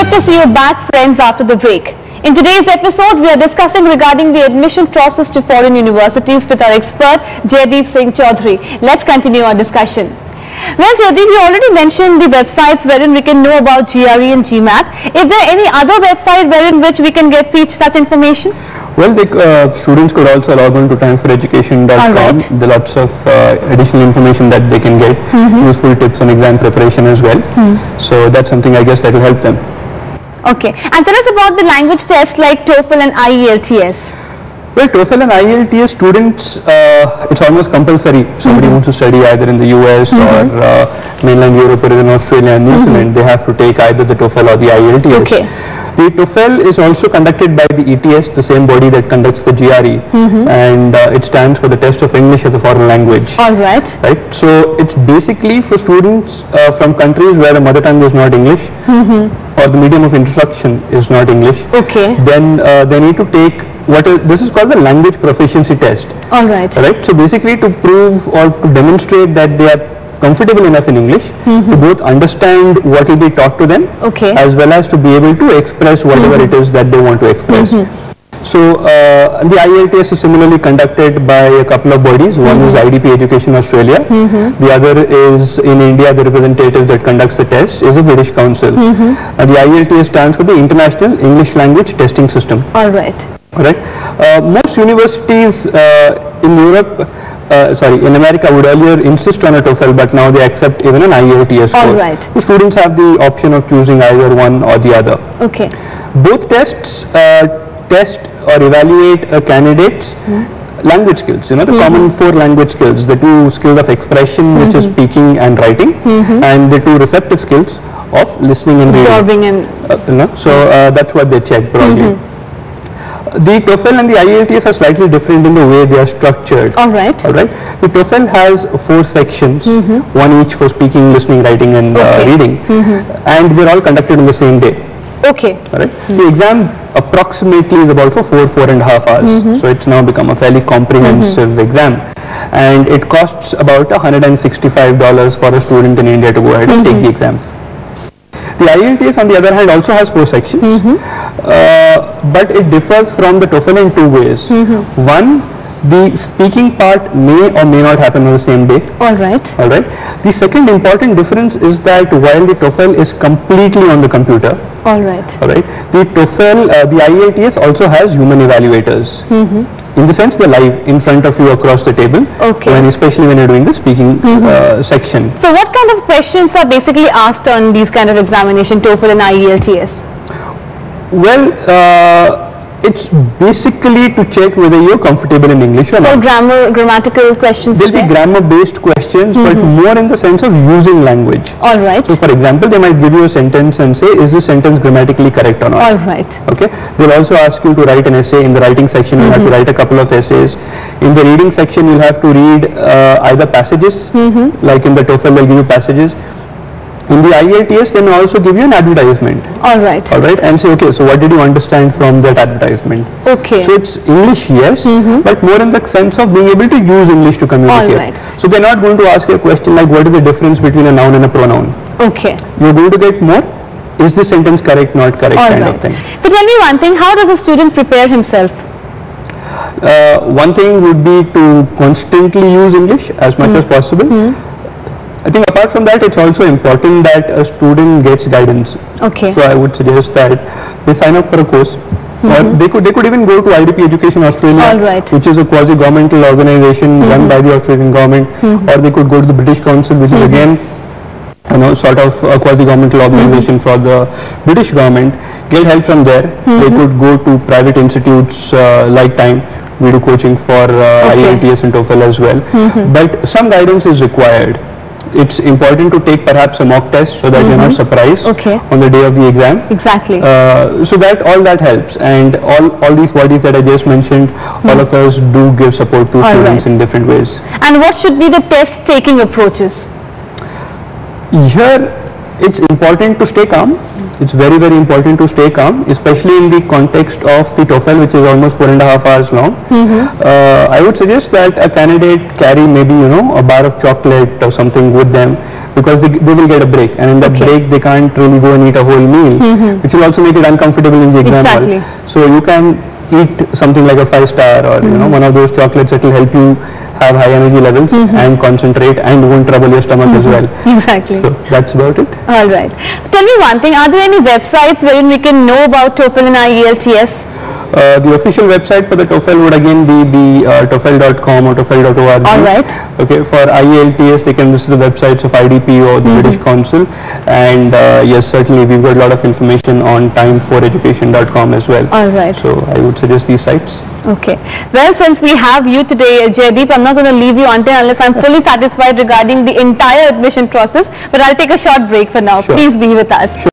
Good to see you back, friends, after the break. In today's episode, we are discussing regarding the admission process to foreign universities with our expert, Jaydeep Singh Chaudhary. Let's continue our discussion. Well, Jaydeep, you already mentioned the websites wherein we can know about GRE and GMAT. Is there any other website wherein which we can get such information? Well, students could also log on to timeforeducation.com. Right. There are lots of additional information that they can get, useful tips on exam preparation as well. So that's something I guess that will help them. Okay. And tell us about the language tests like TOEFL and IELTS. Well, TOEFL and IELTS students, it's almost compulsory. Somebody wants to study either in the US or mainland Europe or in Australia and New Zealand, they have to take either the TOEFL or the IELTS. Okay. The TOEFL is also conducted by the ETS, the same body that conducts the GRE, and it stands for the Test of English as a Foreign Language. All right. Right. So it's basically for students from countries where the mother tongue is not English or the medium of instruction is not English. Okay. Then they need to take this is called the language proficiency test. All right. Right. So basically to prove or to demonstrate that they are comfortable enough in English to both understand what will be taught to them, as well as to be able to express whatever it is that they want to express. So the IELTS is similarly conducted by a couple of bodies. One is IDP Education Australia. The other is in India, the representative that conducts the test is a British Council. And the IELTS stands for the International English Language Testing System. All right. All right. Most universities in Europe, in America would earlier insist on a TOEFL, but now they accept even an IELTS score. All right. So students have the option of choosing either one or the other. Okay. Both tests test or evaluate a candidate's language skills, the common 4 language skills, the 2 skills of expression, which is speaking and writing, and the 2 receptive skills of listening and absorbing reading. That's what they check broadly. The TOEFL and the IELTS are slightly different in the way they are structured. All right. All right. The TOEFL has 4 sections, one each for speaking, listening, writing, and reading, and they're all conducted on the same day. Okay. All right. The exam approximately is about for 4.5 hours. So it's now become a fairly comprehensive exam, and it costs about $165 for a student in India to go ahead and take the exam. The IELTS, on the other hand, also has 4 sections, but it differs from the TOEFL in 2 ways. One, the speaking part may or may not happen on the same day. All right. All right. The second important difference is that while the TOEFL is completely on the computer, all right. All right, the TOEFL, the IELTS also has human evaluators. In the sense, they're live in front of you across the table, and especially when you're doing the speaking section. So what kind of questions are basically asked on these kind of examination, TOEFL and IELTS? Well, it's basically to check whether you're comfortable in English or not. So grammatical questions? There'll be grammar-based questions, but more in the sense of using language. All right. So for example, they might give you a sentence and say, is this sentence grammatically correct or not? All right. Okay. They'll also ask you to write an essay. In the writing section, you'll have to write a couple of essays. In the reading section, you'll have to read either passages, like in the TOEFL, they'll give you passages. In the IELTS, they may also give you an advertisement. All right. All right, and say, okay, so what did you understand from that advertisement? Okay. So it's English, yes, but more in the sense of being able to use English to communicate. All right. So they're not going to ask you a question like, what is the difference between a noun and a pronoun? Okay. You're going to get more, is this sentence correct, not correct, kind of thing. So tell me one thing, how does a student prepare himself? One thing would be to constantly use English as much as possible. I think apart from that, it's also important that a student gets guidance. Okay. So I would suggest that they sign up for a course, or they could even go to IDP Education Australia, which is a quasi-governmental organization run by the Australian government, or they could go to the British Council, which is again, sort of a quasi-governmental organization for the British government. Get help from there. They could go to private institutes like Time. We do coaching for IELTS and TOEFL as well. But some guidance is required. It's important to take perhaps a mock test so that you're not surprised on the day of the exam. Exactly. So that all that helps, and all these bodies that I just mentioned, all of us do give support to students in different ways. And what should be the test taking approaches? Here, it's important to stay calm. It's very, very important to stay calm, especially in the context of the TOEFL, which is almost 4.5 hours long. I would suggest that a candidate carry maybe, a bar of chocolate or something with them, because they will get a break, and in that break they can't really go and eat a whole meal, which will also make it uncomfortable in the exam hall. So you can eat something like a 5-star or you know, one of those chocolates that will help you have high energy levels and concentrate and won't trouble your stomach as well. Exactly. So that's about it. All right. Tell me one thing, are there any websites wherein we can know about TOEFL and IELTS? The official website for the TOEFL would again be the TOEFL.com or TOEFL.org. All right. Okay, for IELTS they can visit the websites of IDP or the British Council, and yes, certainly we've got a lot of information on time4education.com as well. All right. So I would suggest these sites. Okay. Well, since we have you today, Jaydeep, I'm not going to leave you unless I'm fully satisfied regarding the entire admission process, but I'll take a short break for now. Sure. Please be with us. Sure.